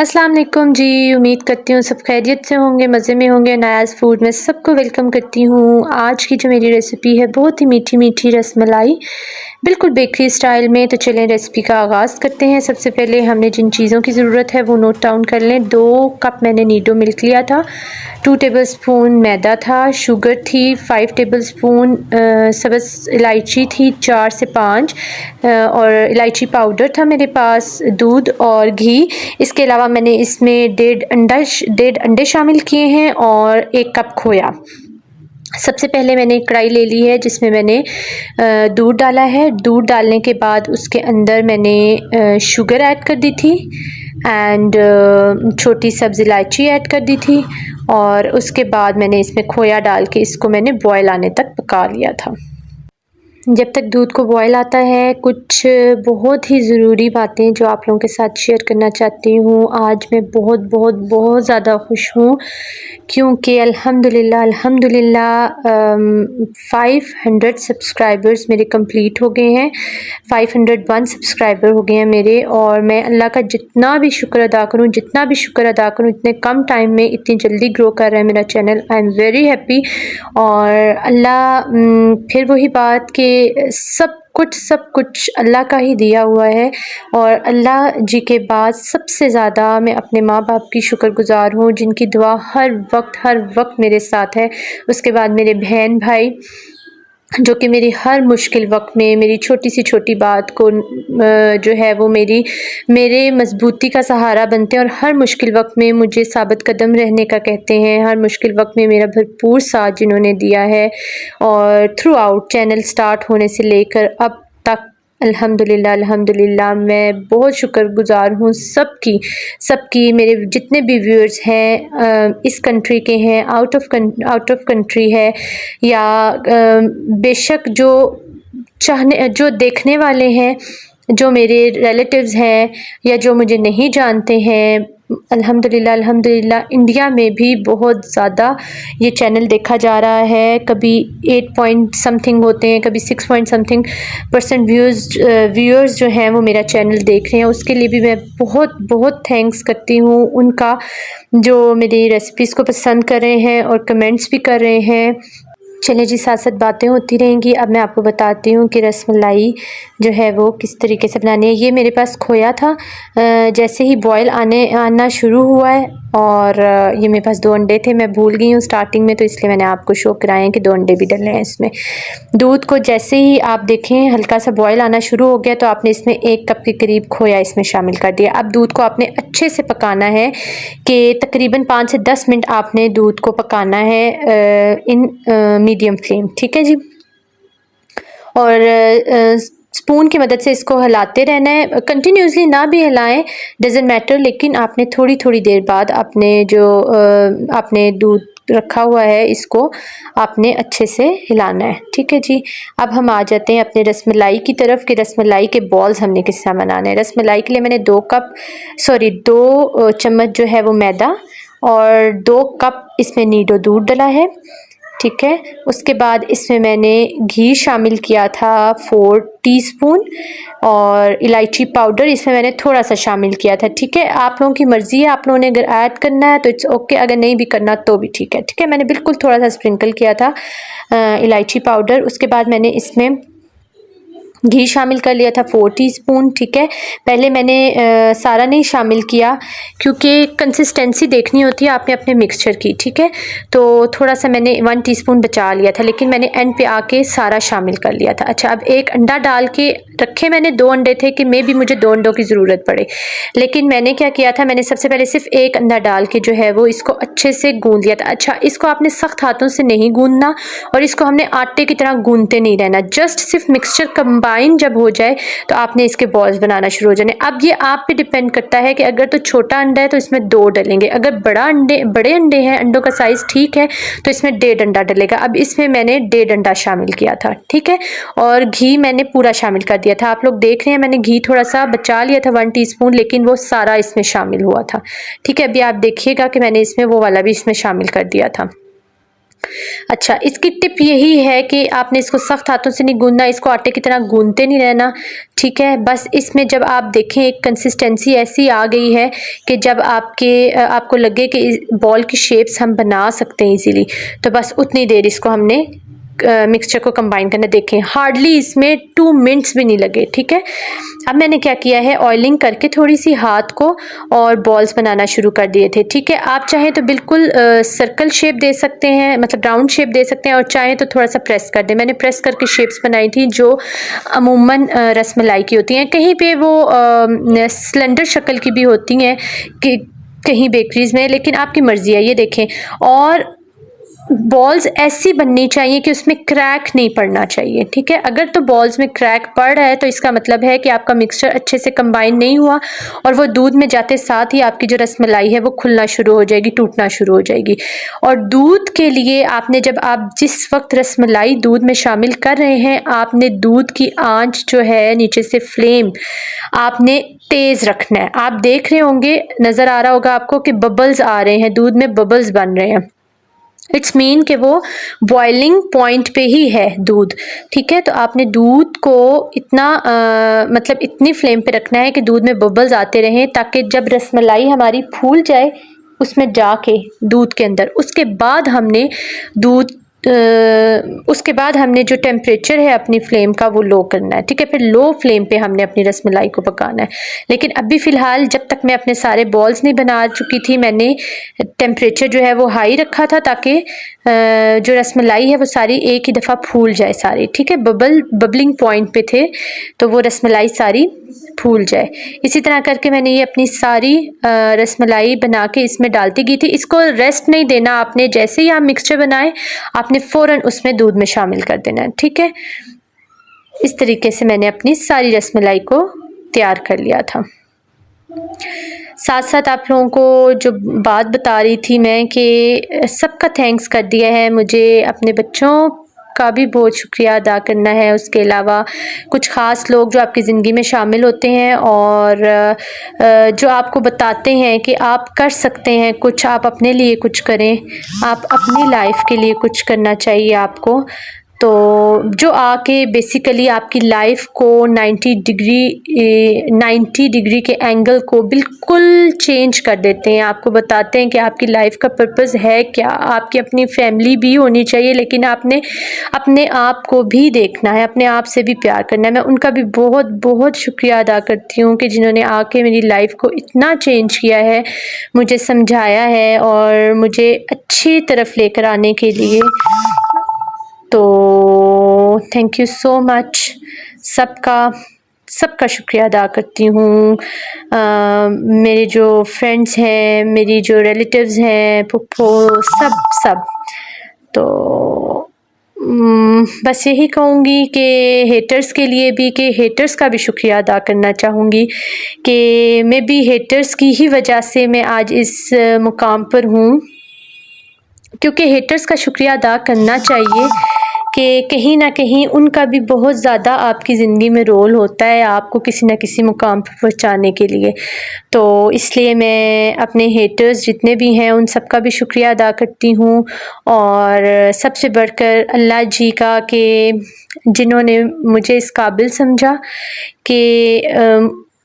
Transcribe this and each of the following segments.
अस्सलाम वालेकुम जी। उम्मीद करती हूँ सब खैरियत से होंगे, मज़े में होंगे। नयाज़ फूड में सबको वेलकम करती हूँ। आज की जो मेरी रेसिपी है बहुत ही मीठी मीठी रसमलाई, बिल्कुल बेकरी स्टाइल में। तो चलें रेसिपी का आगाज़ करते हैं। सबसे पहले हमने जिन चीज़ों की ज़रूरत है वो नोट डाउन कर लें। 2 कप मैंने नीडो मिल्क लिया था, 2 टेबलस्पून मैदा था, शुगर थी 5 टेबलस्पून, सब्ज़ इलायची थी 4 से 5, और इलायची पाउडर था मेरे पास, दूध और घी। इसके अलावा मैंने इसमें डेढ़ अंडे शामिल किए हैं और 1 कप खोया। सबसे पहले मैंने एक कढ़ाई ले ली है जिसमें मैंने दूध डाला है। दूध डालने के बाद उसके अंदर मैंने शुगर ऐड कर दी थी एंड छोटी सब्ज़ इलायची ऐड कर दी थी, और उसके बाद मैंने इसमें खोया डाल के इसको मैंने बॉयल आने तक पका लिया था। जब तक दूध को बॉयल आता है, कुछ बहुत ही ज़रूरी बातें जो आप लोगों के साथ शेयर करना चाहती हूँ। आज मैं बहुत बहुत बहुत ज़्यादा खुश हूँ क्योंकि अल्हम्दुलिल्लाह 500 सब्सक्राइबर्स मेरे कंप्लीट हो गए हैं। 501 सब्सक्राइबर हो गए हैं मेरे, और मैं अल्लाह का जितना भी शुक्र अदा करूँ इतने कम टाइम में इतनी जल्दी ग्रो कर रहा है मेरा channel. I am very happy. और अल्लाह फिर वही बात कि सब कुछ अल्लाह का ही दिया हुआ है, और अल्लाह जी के बाद सबसे ज़्यादा मैं अपने माँ बाप की शुक्रगुज़ार हूँ जिनकी दुआ हर वक्त मेरे साथ है। उसके बाद मेरे बहन भाई जो कि मेरी हर मुश्किल वक्त में मेरी छोटी सी छोटी बात को जो है वो मेरे मजबूती का सहारा बनते हैं, और हर मुश्किल वक्त में मुझे साबित कदम रहने का कहते हैं। हर मुश्किल वक्त में मेरा भरपूर साथ जिन्होंने दिया है, और थ्रू आउट चैनल स्टार्ट होने से लेकर अब तक अल्हम्दुलिल्लाह मैं बहुत शुक्रगुज़ार हूँ सबकी। मेरे जितने भी व्यूअर्स हैं इस कंट्री के हैं, आउट ऑफ कंट्री है, या बेशक जो देखने वाले हैं, जो मेरे रिलेटिव्स हैं या जो मुझे नहीं जानते हैं। अल्हम्दुलिल्लाह इंडिया में भी बहुत ज़्यादा ये चैनल देखा जा रहा है। कभी 8 पॉइंट समथिंग होते हैं, कभी 6 पॉइंट समथिंग % व्यूअर्स जो हैं वो मेरा चैनल देख रहे हैं। उसके लिए भी मैं बहुत बहुत थैंक्स करती हूँ उनका, जो मेरी रेसिपीज़ को पसंद कर रहे हैं और कमेंट्स भी कर रहे हैं। चलिए जी, साथ साथ बातें होती रहेंगी। अब मैं आपको बताती हूँ कि रसमलाई जो है वो किस तरीके से बनानी है। ये मेरे पास खोया था, जैसे ही बॉयल आना शुरू हुआ है, और ये मेरे पास 2 अंडे थे। मैं भूल गई हूँ स्टार्टिंग में, तो इसलिए मैंने आपको शो कराए हैं कि 2 अंडे भी डले हैं इसमें। दूध को जैसे ही आप देखें हल्का सा बॉयल आना शुरू हो गया, तो आपने इसमें 1 कप के करीब खोया इसमें शामिल कर दिया। अब दूध को आपने अच्छे से पकाना है कि तकरीबन 5 से 10 मिनट आपने दूध को पकाना है इन मीडियम फ्लेम, ठीक है जी। और स्पून की मदद से इसको हिलाते रहना है, कंटिन्यूसली ना भी हिलाएं, डजेंट मैटर, लेकिन आपने थोड़ी थोड़ी देर बाद आपने दूध रखा हुआ है इसको आपने अच्छे से हिलाना है, ठीक है जी। अब हम आ जाते हैं अपने रसमलाई की तरफ कि रसमलाई के बॉल्स हमने किस तरह बनाने हैं। रसमलाई के लिए मैंने 2 चम्मच जो है वो मैदा और 2 कप इसमें नीडो दूध डाला है, ठीक है। उसके बाद इसमें मैंने घी शामिल किया था 4 टीस्पून, और इलायची पाउडर इसमें मैंने थोड़ा सा शामिल किया था, ठीक है। आप लोगों की मर्ज़ी है, आप लोगों ने अगर ऐड करना है तो इट्स ओके, अगर नहीं भी करना तो भी ठीक है, ठीक है। मैंने बिल्कुल थोड़ा सा स्प्रिंकल किया था इलायची पाउडर। उसके बाद मैंने इसमें घी शामिल कर लिया था 4 टीस्पून, ठीक है। पहले मैंने सारा नहीं शामिल किया क्योंकि कंसिस्टेंसी देखनी होती है आपने अपने मिक्सचर की, ठीक है। तो थोड़ा सा मैंने 1 टीस्पून बचा लिया था, लेकिन मैंने एंड पे आके सारा शामिल कर लिया था। अच्छा, अब 1 अंडा डाल के रखे मैंने। 2 अंडे थे कि मे भी मुझे 2 अंडों की ज़रूरत पड़े, लेकिन मैंने क्या किया था, मैंने सबसे पहले सिर्फ 1 अंडा डाल के जो है वो इसको अच्छे से गूंद लिया था। अच्छा, इसको आपने सख्त हाथों से नहीं गूंदना, और इसको हमने आटे की तरह गूंदते नहीं रहना। जस्ट सिर्फ मिक्सचर कंबाइन जब हो जाए तो आपने इसके बॉल्स बनाना शुरू हो जाने। अब ये आप पे डिपेंड करता है कि अगर तो छोटा अंडा है तो इसमें 2 डलेंगे, अगर बड़े अंडे हैं, अंडों का साइज़ ठीक है, तो इसमें 1.5 अंडा डलेगा। अब इसमें मैंने 1.5 अंडा शामिल किया था, ठीक है। और घी मैंने पूरा शामिल कर दिया था। आप लोग देख रहे हैं मैंने घी थोड़ा सा बचा लिया था 1 टीस्पून, लेकिन वो सारा इसमें शामिल हुआ था, ठीक है। अभी आप देखिएगा कि मैंने इसमें वो वाला भी इसमें शामिल कर दिया था। अच्छा, इसकी टिप यही है कि आपने इसको सख्त हाथों से नहीं गूंदना, इसको आटे की तरह गूंदते नहीं रहना, ठीक है। बस इसमें जब आप देखें एक कंसिस्टेंसी ऐसी आ गई है कि जब आपको लगे कि बॉल की शेप्स हम बना सकते हैं इजीली, तो बस उतनी देर इसको हमने मिक्सचर को कंबाइन करना। देखें हार्डली इसमें 2 मिनट्स भी नहीं लगे, ठीक है। अब मैंने क्या किया है, ऑयलिंग करके थोड़ी सी हाथ को और बॉल्स बनाना शुरू कर दिए थे, ठीक है। आप चाहें तो बिल्कुल सर्कल शेप दे सकते हैं, मतलब राउंड शेप दे सकते हैं, और चाहें तो थोड़ा सा प्रेस कर दें। मैंने प्रेस करके शेप्स बनाई थी जो अमूमन रसमलाई की होती हैं, कहीं पे वो सिलेंडर शक्ल की भी होती हैं कि कहीं बेकरीज़ में, लेकिन आपकी मर्ज़ी है। ये देखें, और बॉल्स ऐसी बननी चाहिए कि उसमें क्रैक नहीं पड़ना चाहिए, ठीक है। अगर तो बॉल्स में क्रैक पड़ रहा है तो इसका मतलब है कि आपका मिक्सचर अच्छे से कंबाइन नहीं हुआ, और वो दूध में जाते साथ ही आपकी जो रसमलाई है वो खुलना शुरू हो जाएगी, टूटना शुरू हो जाएगी। और दूध के लिए आपने आप जिस वक्त रसमलाई दूध में शामिल कर रहे हैं, आपने दूध की आंच जो है नीचे से फ्लेम आपने तेज़ रखना है। आप देख रहे होंगे, नज़र आ रहा होगा आपको कि बबल्स आ रहे हैं, दूध में बबल्स बन रहे हैं। इट्स मीन कि वो बॉइलिंग पॉइंट पे ही है दूध, ठीक है। तो आपने दूध को इतना मतलब इतनी फ्लेम पे रखना है कि दूध में बबल्स आते रहें, ताकि जब रसमलाई हमारी फूल जाए उसमें जाके दूध के अंदर, उसके बाद हमने जो टेम्परेचर है अपनी फ्लेम का वो लो करना है, ठीक है। फिर लो फ्लेम पे हमने अपनी रसमलाई को पकाना है। लेकिन अभी फ़िलहाल जब तक मैं अपने सारे बॉल्स नहीं बना चुकी थी, मैंने टेम्परेचर जो है वो हाई रखा था, ताकि जो रसमलाई है वो सारी एक ही दफ़ा फूल जाए सारी, ठीक है। बबलिंग पॉइंट पे थे तो वो रसमलाई सारी फूल जाए। इसी तरह करके मैंने ये अपनी सारी रसमलाई बना के इसमें डालती गई थी। इसको रेस्ट नहीं देना आपने, जैसे ही आप मिक्सचर बनाएं आपने फ़ौरन उसमें दूध में शामिल कर देना है, ठीक है। इस तरीके से मैंने अपनी सारी रसमलाई को तैयार कर लिया था। साथ साथ आप लोगों को जो बात बता रही थी मैं कि सबका थैंक्स कर दिया है, मुझे अपने बच्चों का भी बहुत शुक्रिया अदा करना है। उसके अलावा कुछ ख़ास लोग जो आपकी ज़िंदगी में शामिल होते हैं और जो आपको बताते हैं कि आप कर सकते हैं कुछ, आप अपने लिए कुछ करें, आप अपनी लाइफ के लिए कुछ करना चाहिए आपको। तो जो आके बेसिकली आपकी लाइफ को 90 डिग्री के एंगल को बिल्कुल चेंज कर देते हैं। आपको बताते हैं कि आपकी लाइफ का पर्पस है क्या। आपकी अपनी फैमिली भी होनी चाहिए, लेकिन आपने अपने आप को भी देखना है, अपने आप से भी प्यार करना है। मैं उनका भी बहुत बहुत शुक्रिया अदा करती हूँ कि जिन्होंने आके मेरी लाइफ को इतना चेंज किया है, मुझे समझाया है और मुझे अच्छी तरफ लेकर आने के लिए। तो थैंक यू सो मच, सबका शुक्रिया अदा करती हूँ। मेरे जो फ्रेंड्स हैं, मेरी जो रिलेटिव्स हैं, फूफो, सब तो बस यही कहूँगी कि हेटर्स के लिए भी, कि हेटर्स का भी शुक्रिया अदा करना चाहूँगी कि मैं भी हेटर्स की ही वजह से मैं आज इस मुकाम पर हूँ, क्योंकि हेटर्स का शुक्रिया अदा करना चाहिए कि कहीं ना कहीं उनका भी बहुत ज़्यादा आपकी ज़िंदगी में रोल होता है आपको किसी न किसी मुकाम पर पहुंचाने के लिए। तो इसलिए मैं अपने हेटर्स जितने भी हैं उन सब का भी शुक्रिया अदा करती हूँ, और सबसे बढ़कर अल्लाह जी का कि जिन्होंने मुझे इस काबिल समझा कि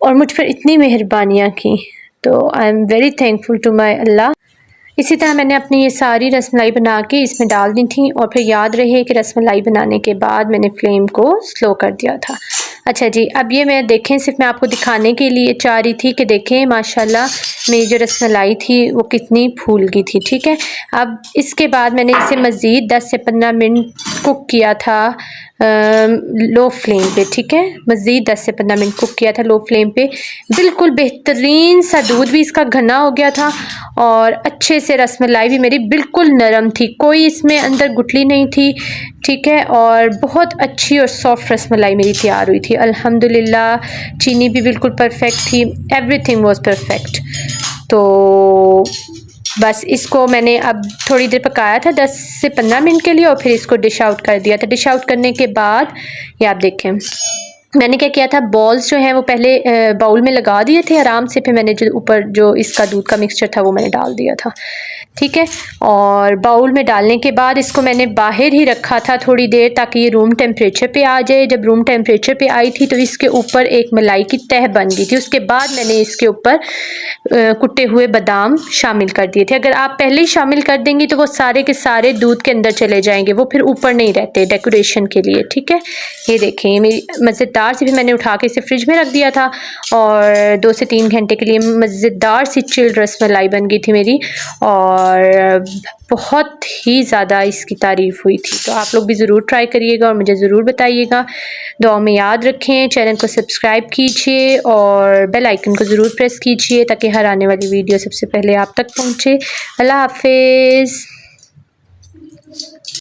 और मुझ पर इतनी मेहरबानियाँ की। तो I am very thankful to my Allah. इसी तरह मैंने अपनी ये सारी रसमलाई बना के इसमें डाल दी थी, और फिर याद रहे कि रसमलाई बनाने के बाद मैंने फ्लेम को स्लो कर दिया था। अच्छा जी, अब ये मैं देखें, सिर्फ मैं आपको दिखाने के लिए चाह रही थी कि देखें माशाल्लाह मेरी जो रसमलाई थी वो कितनी फूल गई थी, ठीक है। अब इसके बाद मैंने इसे मज़ीद 10 से 15 मिनट कुक किया था लो फ्लेम पे, ठीक है। मज़ीद 10 से 15 मिनट कुक किया था लो फ्लेम पे। बिल्कुल बेहतरीन सा दूध भी इसका घना हो गया था, और अच्छे से रसमलाई भी मेरी बिल्कुल नरम थी, कोई इसमें अंदर गुठली नहीं थी, ठीक है। और बहुत अच्छी और सॉफ्ट रसमलाई मेरी तैयार हुई थी अल्हम्दुलिल्लाह। चीनी भी बिल्कुल परफेक्ट थी, एवरीथिंग वाज परफेक्ट। तो बस इसको मैंने अब थोड़ी देर पकाया था 10 से 15 मिनट के लिए, और फिर इसको डिश आउट कर दिया था। डिश आउट करने के बाद ये आप देखें मैंने क्या किया था, बॉल्स जो हैं वो पहले बाउल में लगा दिए थे आराम से, फिर मैंने जो ऊपर जो इसका दूध का मिक्सचर था वो मैंने डाल दिया था। ठीक है। और बाउल में डालने के बाद इसको मैंने बाहर ही रखा था थोड़ी देर, ताकि ये रूम टेम्परेचर पे आ जाए। जब रूम टेम्परेचर पे आई थी तो इसके ऊपर एक मलाई की तह बन गई थी। उसके बाद मैंने इसके ऊपर कुटे हुए बादाम शामिल कर दिए थे। अगर आप पहले ही शामिल कर देंगी तो वो सारे के सारे दूध के अंदर चले जाएंगे, वो फिर ऊपर नहीं रहते डेकोरेशन के लिए, ठीक है। ये देखें, ये मेरी मज़ेदार सी, भी मैंने उठा के इसे फ्रिज में रख दिया था और 2 से 3 घंटे के लिए मज़ेदार सी चिल्ड रसमलाई बन गई थी मेरी, और बहुत ही ज़्यादा इसकी तारीफ़ हुई थी। तो आप लोग भी ज़रूर ट्राई करिएगा और मुझे ज़रूर बताइएगा। दुआ में याद रखें, चैनल को सब्सक्राइब कीजिए और बेल आइकन को ज़रूर प्रेस कीजिए ताकि हर आने वाली वीडियो सबसे पहले आप तक पहुँचे। अल्लाह हाफ़िज़।